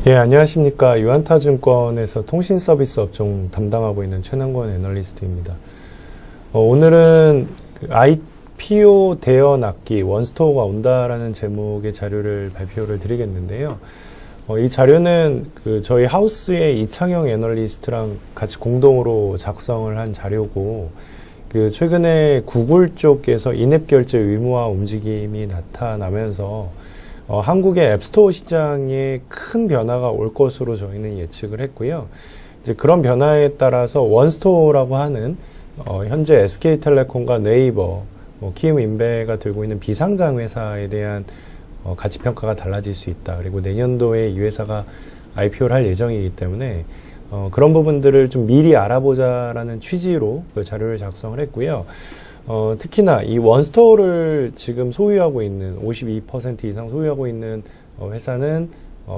예, 안녕하십니까. 유한타증권에서 통신서비스 업종 담당하고 있는 최남권 애널리스트입니다. 오늘은 IPO 대여 납기 원스토어가 온다라는 제목의 자료를 발표를 드리겠는데요. 이 자료는 저희 하우스의 이창영 애널리스트랑 같이 공동으로 작성을 한 자료고, 최근에 구글 쪽에서 인앱 결제 의무화 움직임이 나타나면서 한국의 앱스토어 시장에 큰 변화가 올 것으로 저희는 예측을 했고요. 이제 그런 변화에 따라서 원스토어라고 하는 현재 SK텔레콤과 네이버, 키움인베가 들고 있는 비상장 회사에 대한 가치 평가가 달라질 수 있다. 그리고 내년도에 이 회사가 IPO를 할 예정이기 때문에 그런 부분들을 좀 미리 알아보자라는 취지로 그 자료를 작성을 했고요. 특히나 이 원스토어를 지금 소유하고 있는 52% 이상 소유하고 있는 회사는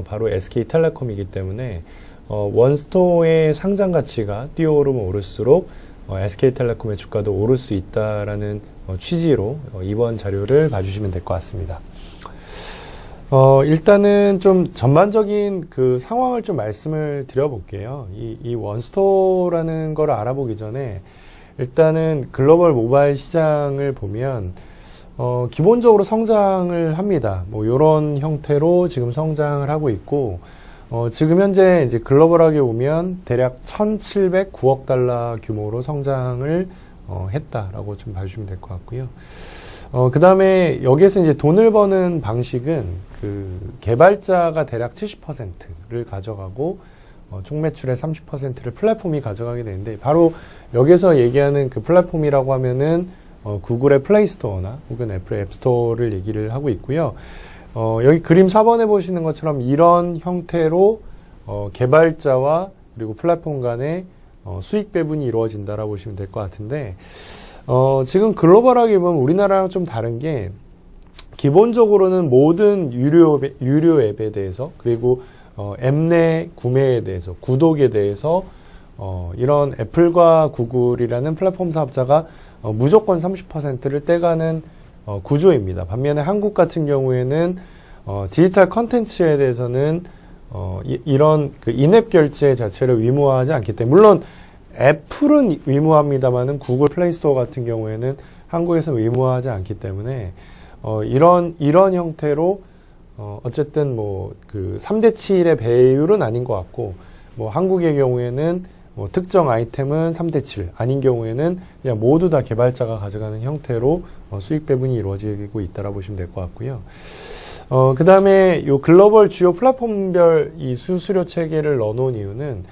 바로 SK텔레콤이기 때문에 원스토어의 상장 가치가 뛰어오르면 오를수록 SK텔레콤의 주가도 오를 수 있다라는 취지로 이번 자료를 봐주시면 될 것 같습니다. 일단은 좀 전반적인 그 상황을 좀 말씀을 드려볼게요. 이 원스토어라는 걸 알아보기 전에 일단은 글로벌 모바일 시장을 보면 기본적으로 성장을 합니다. 요런 형태로 지금 성장을 하고 있고, 지금 현재 이제 글로벌하게 보면 대략 1,709억 달러 규모로 성장을 했다라고 좀 봐주시면 될 것 같고요. 그 다음에 여기에서 이제 돈을 버는 방식은 개발자가 대략 70%를 가져가고, 총 매출의 30%를 플랫폼이 가져가게 되는데, 바로 여기서 얘기하는 그 플랫폼이라고 하면은 구글의 플레이스토어나 혹은 애플의 앱스토어를 얘기를 하고 있고요. 여기 그림 4번에 보시는 것처럼 이런 형태로 개발자와 그리고 플랫폼 간의 수익 배분이 이루어진다라고 보시면 될 것 같은데, 지금 글로벌하게 보면 우리나라랑 좀 다른 게, 기본적으로는 모든 유료 앱에 대해서, 그리고 앱 내 구매에 대해서, 구독에 대해서 이런 애플과 구글이라는 플랫폼 사업자가 무조건 30%를 떼가는 구조입니다. 반면에 한국 같은 경우에는 디지털 컨텐츠에 대해서는 이런 인앱 결제 자체를 의무화하지 않기 때문에, 물론 애플은 의무화합니다만은 구글 플레이스토어 같은 경우에는 한국에서 의무화하지 않기 때문에 이런 형태로 어쨌든 3대 7의 배율은 아닌 것 같고, 한국의 경우에는 특정 아이템은 3대 7, 아닌 경우에는 그냥 모두 다 개발자가 가져가는 형태로 수익 배분이 이루어지고 있다라고 보시면 될 것 같고요. 그 다음에 요 글로벌 주요 플랫폼별 이 수수료 체계를 넣어놓은 이유는,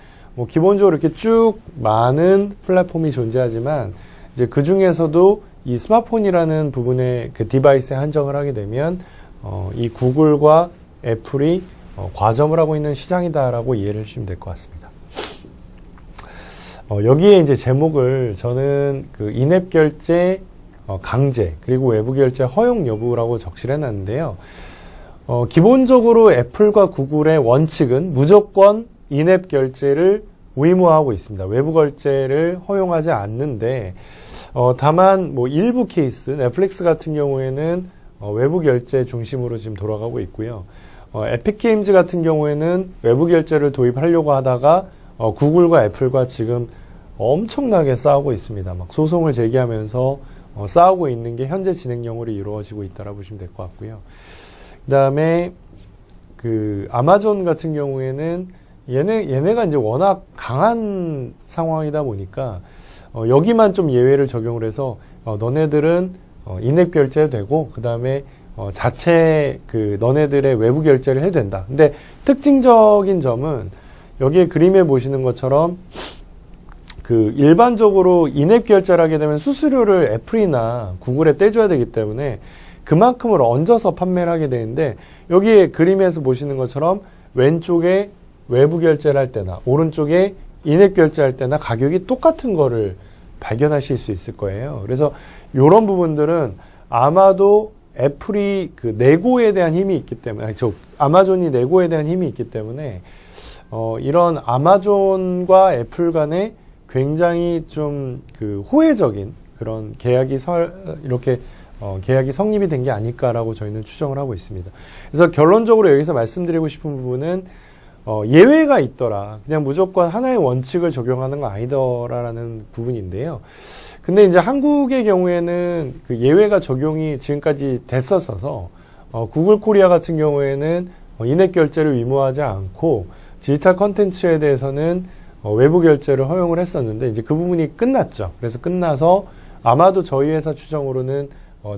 기본적으로 이렇게 쭉 많은 플랫폼이 존재하지만, 이제 그 중에서도 이 스마트폰이라는 부분의 그 디바이스에 한정을 하게 되면, 이 구글과 애플이 과점을 하고 있는 시장이다라고 이해를 해주시면 될 것 같습니다. 여기에 이제 제목을 저는 인앱 결제 강제, 그리고 외부 결제 허용 여부라고 적시를 해놨는데요. 기본적으로 애플과 구글의 원칙은 무조건 인앱 결제를 의무화하고 있습니다. 외부 결제를 허용하지 않는데, 다만 일부 케이스, 넷플릭스 같은 경우에는 외부 결제 중심으로 지금 돌아가고 있고요. 에픽게임즈 같은 경우에는 외부 결제를 도입하려고 하다가 구글과 애플과 지금 엄청나게 싸우고 있습니다. 막 소송을 제기하면서 싸우고 있는 게 현재 진행형으로 이루어지고 있다라고 보시면 될 것 같고요. 그 다음에 아마존 같은 경우에는 얘네가 이제 워낙 강한 상황이다 보니까 여기만 좀 예외를 적용을 해서 너네들은 인앱 결제도 되고, 그 다음에 자체 너네들의 외부 결제를 해도 된다. 근데 특징적인 점은 여기에 그림에 보시는 것처럼 일반적으로 인앱 결제를 하게 되면 수수료를 애플이나 구글에 떼줘야 되기 때문에 그만큼을 얹어서 판매를 하게 되는데, 여기에 그림에서 보시는 것처럼 왼쪽에 외부 결제를 할 때나 오른쪽에 인앱 결제할 때나 가격이 똑같은 거를 발견하실 수 있을 거예요. 그래서 이런 부분들은 아마도 애플이 내고에 대한 힘이 있기 때문에, 아마존이 내고에 대한 힘이 있기 때문에 이런 아마존과 애플 간에 굉장히 좀 호혜적인 그런 계약이 이렇게 계약이 성립이 된 게 아닐까라고 저희는 추정을 하고 있습니다. 그래서 결론적으로 여기서 말씀드리고 싶은 부분은 예외가 있더라. 그냥 무조건 하나의 원칙을 적용하는 건 아니더라라는 부분인데요. 근데 이제 한국의 경우에는 그 예외가 적용이 지금까지 됐었어서 구글 코리아 같은 경우에는 인앱 결제를 의무화하지 않고 디지털 컨텐츠에 대해서는 외부 결제를 허용을 했었는데 이제 그 부분이 끝났죠. 그래서 끝나서 아마도 저희 회사 추정으로는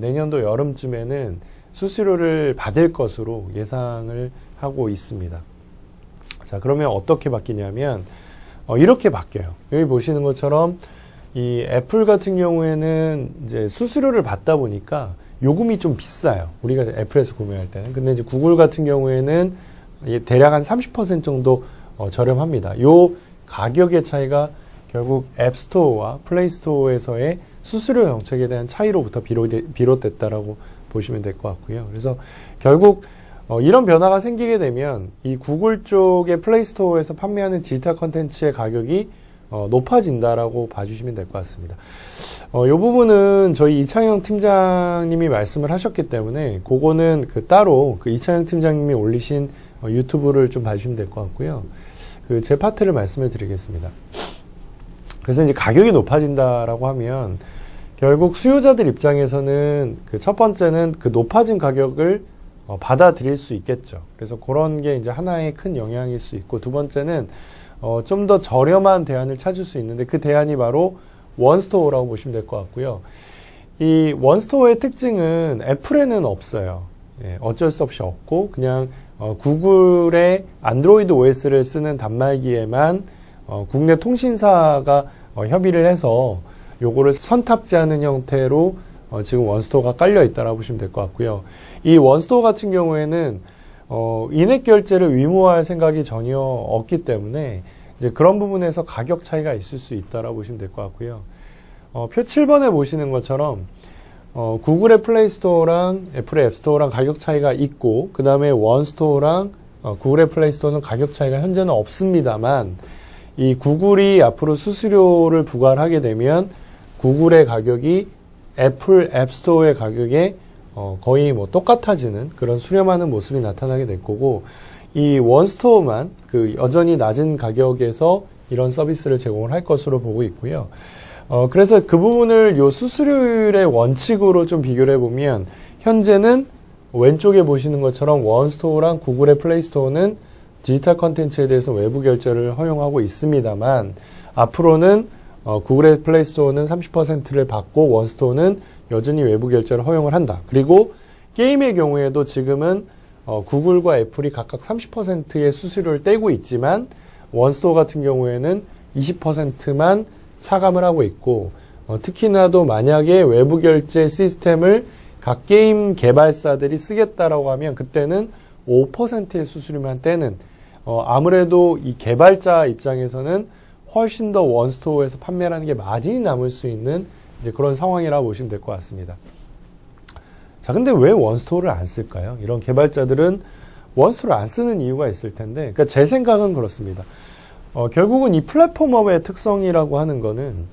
내년도 여름쯤에는 수수료를 받을 것으로 예상을 하고 있습니다. 자, 그러면 어떻게 바뀌냐면 이렇게 바뀌어요. 여기 보시는 것처럼 이 애플 같은 경우에는 이제 수수료를 받다 보니까 요금이 좀 비싸요. 우리가 애플에서 구매할 때는. 근데 이제 구글 같은 경우에는 대략 한 30% 정도 저렴합니다. 요 가격의 차이가 결국 앱스토어와 플레이스토어에서의 수수료 정책에 대한 차이로부터 비롯됐다라고 보시면 될 것 같고요. 그래서 결국 이런 변화가 생기게 되면 이 구글 쪽의 플레이스토어에서 판매하는 디지털 컨텐츠의 가격이 높아진다라고 봐주시면 될 것 같습니다. 이 부분은 저희 이창영 팀장님이 말씀을 하셨기 때문에 그거는 따로 이창영 팀장님이 올리신 유튜브를 좀 봐주시면 될 것 같고요. 제 파트를 말씀을 드리겠습니다. 그래서 이제 가격이 높아진다라고 하면 결국 수요자들 입장에서는 첫 번째는 그 높아진 가격을 받아들일 수 있겠죠. 그래서 그런 게 이제 하나의 큰 영향일 수 있고, 두 번째는 좀 더 저렴한 대안을 찾을 수 있는데 그 대안이 바로 원스토어라고 보시면 될 것 같고요. 이 원스토어의 특징은 애플에는 없어요. 예, 어쩔 수 없이 없고 그냥 구글의 안드로이드 OS를 쓰는 단말기에만 국내 통신사가 협의를 해서 요거를 선탑재하는 형태로 지금 원스토어가 깔려 있다라고 보시면 될 것 같고요. 이 원스토어 같은 경우에는 인앱 결제를 의무화할 생각이 전혀 없기 때문에 이제 그런 부분에서 가격 차이가 있을 수 있다라고 보시면 될 것 같고요. 표 7번에 보시는 것처럼 구글의 플레이스토어랑 애플의 앱스토어랑 가격 차이가 있고, 그 다음에 원스토어랑 구글의 플레이스토어는 가격 차이가 현재는 없습니다만, 이 구글이 앞으로 수수료를 부과를 하게 되면 구글의 가격이 애플 앱스토어의 가격에 거의 똑같아지는 그런 수렴하는 모습이 나타나게 될 거고, 이 원스토어만 여전히 낮은 가격에서 이런 서비스를 제공을 할 것으로 보고 있고요. 그래서 그 부분을 요 수수료율의 원칙으로 좀 비교를 해보면, 현재는 왼쪽에 보시는 것처럼 원스토어랑 구글의 플레이스토어는 디지털 컨텐츠에 대해서 외부 결제를 허용하고 있습니다만, 앞으로는 구글의 플레이스토어는 30%를 받고 원스토어는 여전히 외부 결제를 허용을 한다. 그리고 게임의 경우에도 지금은 구글과 애플이 각각 30%의 수수료를 떼고 있지만 원스토어 같은 경우에는 20%만 차감을 하고 있고, 특히나도 만약에 외부 결제 시스템을 각 게임 개발사들이 쓰겠다라고 하면 그때는 5%의 수수료만 떼는, 아무래도 이 개발자 입장에서는 훨씬 더 원스토어에서 판매하는 게 마진이 남을 수 있는 이제 그런 상황이라고 보시면 될 것 같습니다. 자, 근데 왜 원스토어를 안 쓸까요? 이런 개발자들은 원스토어를 안 쓰는 이유가 있을 텐데, 그러니까 제 생각은 그렇습니다. 결국은 이 플랫폼업의 특성이라고 하는 거는,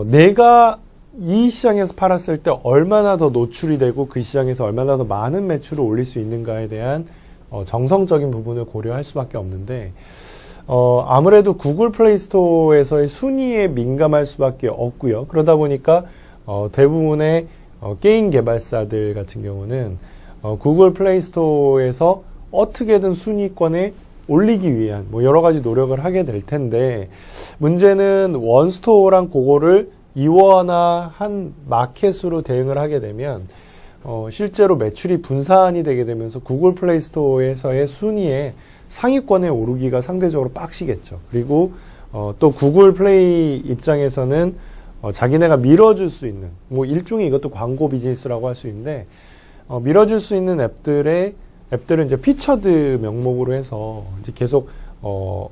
내가 이 시장에서 팔았을 때 얼마나 더 노출이 되고 그 시장에서 얼마나 더 많은 매출을 올릴 수 있는가에 대한 정성적인 부분을 고려할 수밖에 없는데, 아무래도 구글 플레이스토어에서의 순위에 민감할 수밖에 없고요. 그러다 보니까 대부분의 게임 개발사들 같은 경우는 구글 플레이스토어에서 어떻게든 순위권에 올리기 위한 여러 가지 노력을 하게 될 텐데, 문제는 원스토어랑 그거를 이원화한 마켓으로 대응을 하게 되면 실제로 매출이 분산이 되게 되면서 구글 플레이스토어에서의 순위에 상위권에 오르기가 상대적으로 빡시겠죠. 그리고 또 구글 플레이 입장에서는 자기네가 밀어줄 수 있는, 일종의 이것도 광고 비즈니스라고 할 수 있는데, 밀어줄 수 있는 앱들은 이제 피처드 명목으로 해서 이제 계속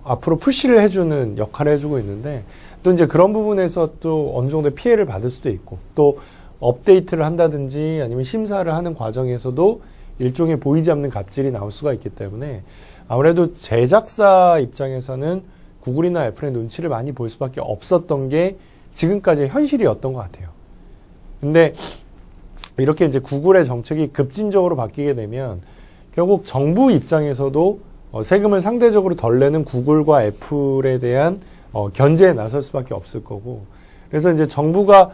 앞으로 푸시를 해주는 역할을 해주고 있는데, 또 이제 그런 부분에서 또 어느 정도 피해를 받을 수도 있고, 또 업데이트를 한다든지 아니면 심사를 하는 과정에서도 일종의 보이지 않는 갑질이 나올 수가 있기 때문에 아무래도 제작사 입장에서는 구글이나 애플의 눈치를 많이 볼 수밖에 없었던 게 지금까지의 현실이었던 것 같아요. 근데 이렇게 이제 구글의 정책이 급진적으로 바뀌게 되면 결국 정부 입장에서도 세금을 상대적으로 덜 내는 구글과 애플에 대한 견제에 나설 수밖에 없을 거고, 그래서 이제 정부가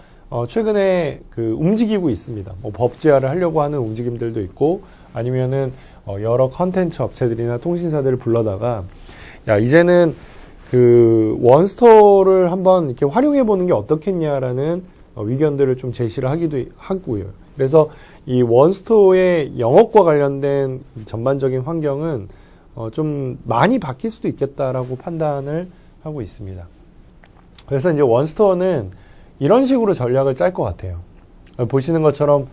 최근에 그 움직이고 있습니다. 뭐 법제화를 하려고 하는 움직임들도 있고, 아니면은 여러 컨텐츠 업체들이나 통신사들을 불러다가 야, 이제는 그 원스토어를 한번 이렇게 활용해 보는 게 어떻겠냐라는 의견들을 좀 제시를 하기도 하고요. 그래서 이 원스토어의 영업과 관련된 전반적인 환경은 좀 많이 바뀔 수도 있겠다라고 판단을 하고 있습니다. 그래서 이제 원스토어는 이런 식으로 전략을 짤 것 같아요. 보시는 것처럼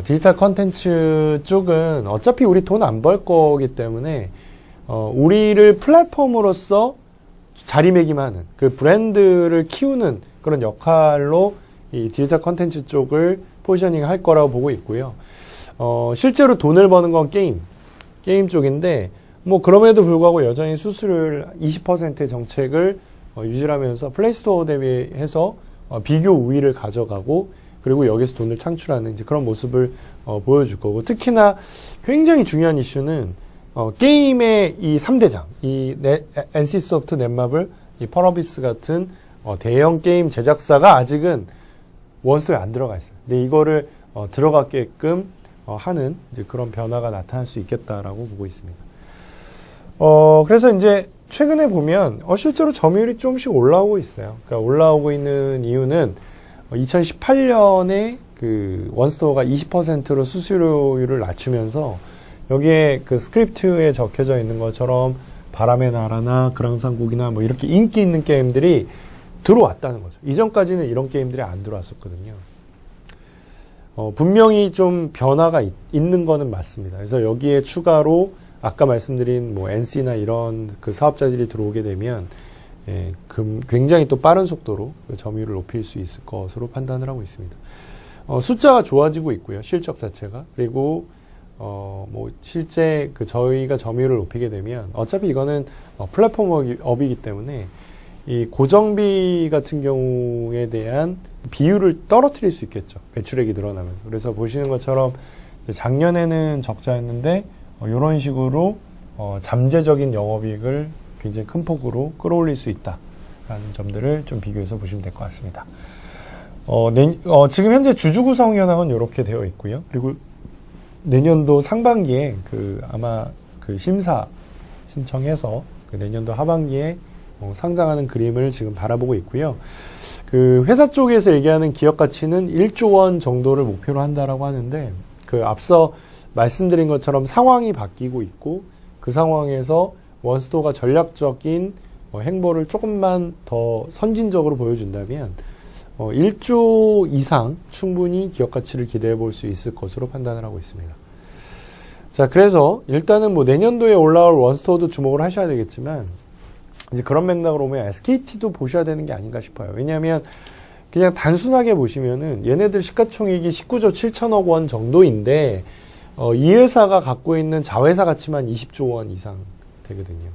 디지털 컨텐츠 쪽은 어차피 우리 돈 안 벌 거기 때문에 우리를 플랫폼으로서 자리매김하는 그 브랜드를 키우는 그런 역할로 이 디지털 컨텐츠 쪽을 포지셔닝 할 거라고 보고 있고요. 실제로 돈을 버는 건 게임 쪽인데, 뭐 그럼에도 불구하고 여전히 수수료를 20%의 정책을 유지하면서 플레이스토어 대비해서 비교 우위를 가져가고, 그리고 여기서 돈을 창출하는 이제 그런 모습을 보여줄 거고, 특히나 굉장히 중요한 이슈는 게임의 이 3대장, NC소프트, 넷마블, 이 펄어비스 같은 대형 게임 제작사가 아직은 원스토어에 안 들어가 있어요. 근데 이거를 들어가게끔 하는 이제 그런 변화가 나타날 수 있겠다라고 보고 있습니다. 그래서 이제 최근에 보면 실제로 점유율이 조금씩 올라오고 있어요. 그러니까 올라오고 있는 이유는 2018년에 그 원스토어가 20%로 수수료율을 낮추면서 여기에 그 스크립트에 적혀져 있는 것처럼 바람의 나라나 그랑상국이나 뭐 이렇게 인기 있는 게임들이 들어왔다는 거죠. 이전까지는 이런 게임들이 안 들어왔었거든요. 분명히 좀 변화가 있는 거는 맞습니다. 그래서 여기에 추가로 아까 말씀드린 뭐 NC나 이런 그 사업자들이 들어오게 되면 굉장히 또 빠른 속도로 그 점유율을 높일 수 있을 것으로 판단을 하고 있습니다. 숫자가 좋아지고 있고요. 실적 자체가. 그리고 뭐 실제 그 저희가 점유율을 높이게 되면 어차피 이거는 플랫폼업이기 때문에 이 고정비 같은 경우에 대한 비율을 떨어뜨릴 수 있겠죠. 매출액이 늘어나면서. 그래서 보시는 것처럼 작년에는 적자였는데 이런 식으로 잠재적인 영업이익을 굉장히 큰 폭으로 끌어올릴 수 있다라는 점들을 좀 비교해서 보시면 될 것 같습니다. 지금 현재 주주 구성 현황은 이렇게 되어 있고요. 그리고 내년도 상반기에 아마 심사 신청해서 내년도 하반기에 상장하는 그림을 지금 바라보고 있고요. 그 회사 쪽에서 얘기하는 기업 가치는 1조 원 정도를 목표로 한다라고 하는데, 그 앞서 말씀드린 것처럼 상황이 바뀌고 있고, 그 상황에서 원스토어가 전략적인 행보를 조금만 더 선진적으로 보여준다면 1조 이상 충분히 기업 가치를 기대해 볼 수 있을 것으로 판단을 하고 있습니다. 자, 그래서 일단은 뭐 내년도에 올라올 원스토어도 주목을 하셔야 되겠지만, 이제 그런 맥락으로 보면 SKT도 보셔야 되는 게 아닌가 싶어요. 왜냐하면 그냥 단순하게 보시면은 얘네들 시가총액이 19조 7천억 원 정도인데 이 회사가 갖고 있는 자회사 가치만 20조 원 이상 되거든요.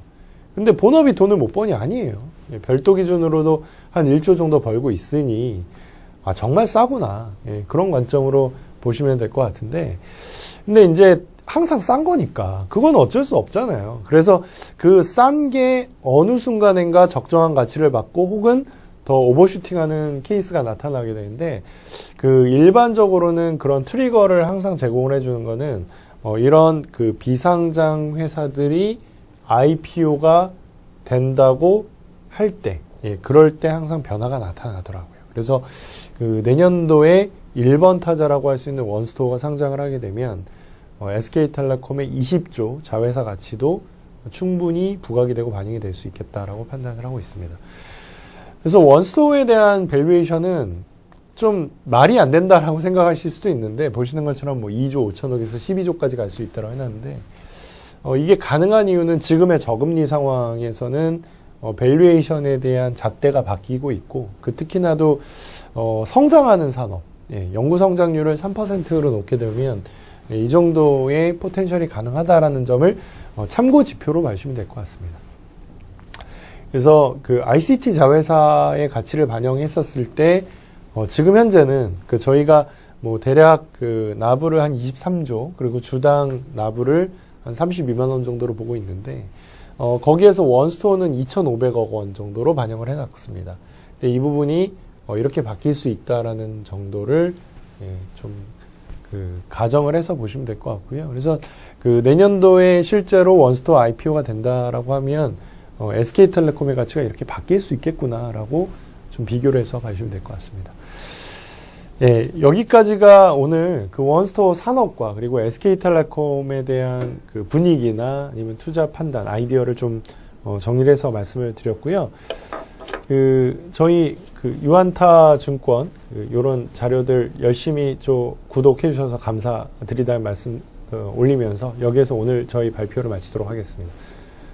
근데 본업이 돈을 못 버니 아니에요. 별도 기준으로도 한 1조 정도 벌고 있으니 정말 싸구나. 그런 관점으로 보시면 될 것 같은데, 근데 이제 항상 싼 거니까 그건 어쩔 수 없잖아요. 그래서 그 싼 게 어느 순간인가 적정한 가치를 받고 혹은 더 오버슈팅하는 케이스가 나타나게 되는데, 그 일반적으로는 그런 트리거를 항상 제공을 해주는 거는 이런 그 비상장 회사들이 IPO가 된다고 할 때, 그럴 때 항상 변화가 나타나더라고요. 그래서 그 내년도에 1번 타자라고 할 수 있는 원스토어가 상장을 하게 되면 SK텔레콤의 20조 자회사 가치도 충분히 부각이 되고 반영이 될 수 있겠다라고 판단을 하고 있습니다. 그래서 원스토어에 대한 밸류에이션은 좀 말이 안 된다라고 생각하실 수도 있는데, 보시는 것처럼 뭐 2조 5천억에서 12조까지 갈 수 있다고 해놨는데, 이게 가능한 이유는 지금의 저금리 상황에서는 밸류에이션에 대한 잣대가 바뀌고 있고, 특히나도 성장하는 산업, 연구 성장률을 3%로 놓게 되면 이 정도의 포텐셜이 가능하다라는 점을 참고 지표로 봐주시면 될 것 같습니다. 그래서 그 ICT 자회사의 가치를 반영했었을 때 지금 현재는 저희가 뭐 대략 나부를 한 23조, 그리고 주당 나부를 한 32만 원 정도로 보고 있는데 거기에서 원스토어는 2,500억 원 정도로 반영을 해놨습니다. 근데 이 부분이 이렇게 바뀔 수 있다라는 정도를 좀 가정을 해서 보시면 될 것 같고요. 그래서 내년도에 실제로 원스토어 IPO가 된다라고 하면 SK텔레콤의 가치가 이렇게 바뀔 수 있겠구나라고 좀 비교를 해서 봐주시면 될 것 같습니다. 예, 여기까지가 오늘 원스토어 산업과 그리고 SK텔레콤에 대한 분위기나 아니면 투자 판단, 아이디어를 좀 정리를 해서 말씀을 드렸고요. 저희 유한타 증권 요런 자료들 열심히 좀 구독해 주셔서 감사드리다는 말씀 올리면서 여기에서 오늘 저희 발표를 마치도록 하겠습니다.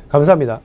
감사합니다.